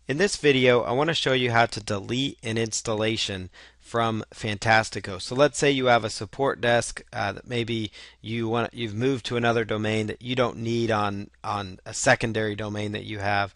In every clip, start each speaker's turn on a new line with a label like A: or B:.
A: In this video, I want to show you how to delete an installation from Fantastico. So let's say you have a support desk that maybe you've moved to another domain that you don't need on a secondary domain that you have.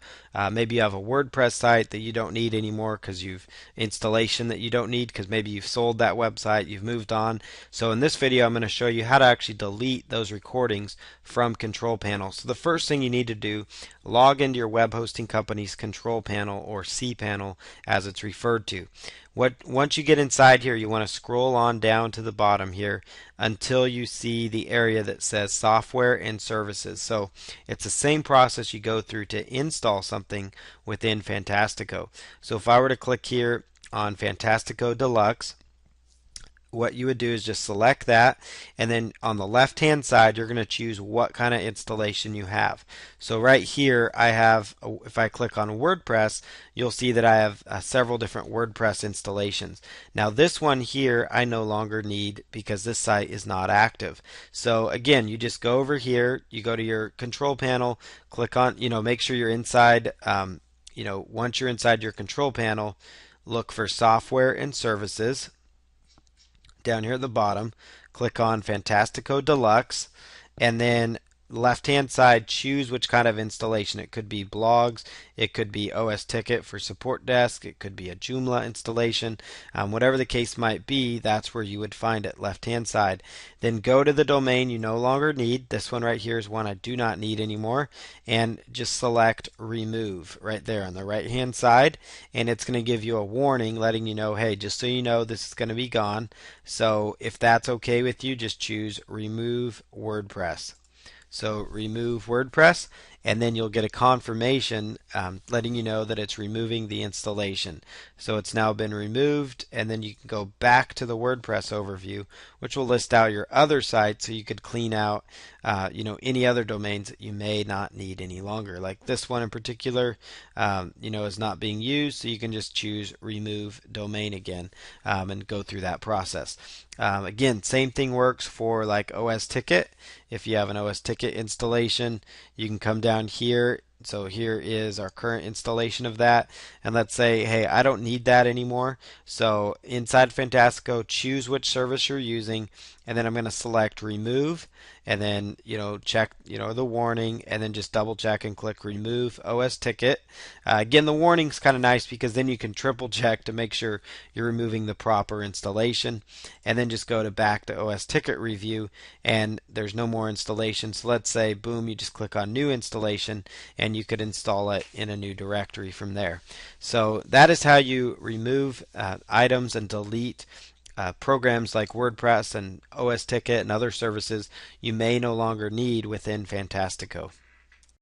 A: Maybe you have a WordPress site that you don't need anymore because you've installation that you don't need because maybe you've sold that website, you've moved on. So in this video, I'm going to show you how to actually delete those recordings from Control Panel. So the first thing you need to do, log into your web hosting company's Control Panel, or cPanel as it's referred to. Once you get inside here, you want to scroll on down to the bottom here until you see the area that says Software and Services. So it's the same process you go through to install something within Fantastico. So if I were to click here on Fantastico Deluxe, what you would do is just select that, and then on the left hand side you're going to choose what kind of installation you have. So right here I have, if I click on WordPress, you'll see that I have several different WordPress installations. Now this one here I no longer need because this site is not active. So again, you just go over here, you go to your control panel, click on, make sure you're inside, once you're inside your control panel, look for Software and Services. Down here at the bottom, click on Fantastico Deluxe, and then left hand side, choose which kind of installation. It could be blogs, it could be OS Ticket for support desk, it could be a Joomla installation, whatever the case might be, that's where you would find it, left hand side. Then go to the domain you no longer need. This one right here is one I do not need anymore, and just select remove right there on the right hand side, and it's going to give you a warning letting you know, hey, just so you know, this is going to be gone. So if that's okay with you, just choose remove WordPress. So remove WordPress, and then you'll get a confirmation letting you know that it's removing the installation. So it's now been removed, and then you can go back to the WordPress overview, which will list out your other sites, so you could clean out any other domains that you may not need any longer. Like this one in particular, is not being used, so you can just choose remove domain again and go through that process. Again, same thing works for like OS Ticket. If you have an OS Ticket installation, you can come down here. So here is our current installation of that, and let's say, hey, I don't need that anymore. So inside Fantastico, choose which service you're using, and then I'm going to select remove, and then check the warning, and then just double check and click remove OS Ticket. Again, the warning's kind of nice because then you can triple check to make sure you're removing the proper installation, and then just go to back to OS Ticket review, and there's no more installation. So let's say, boom, you just click on new installation, and you could install it in a new directory from there. So that is how you remove items and delete programs like WordPress and OS Ticket and other services you may no longer need within Fantastico.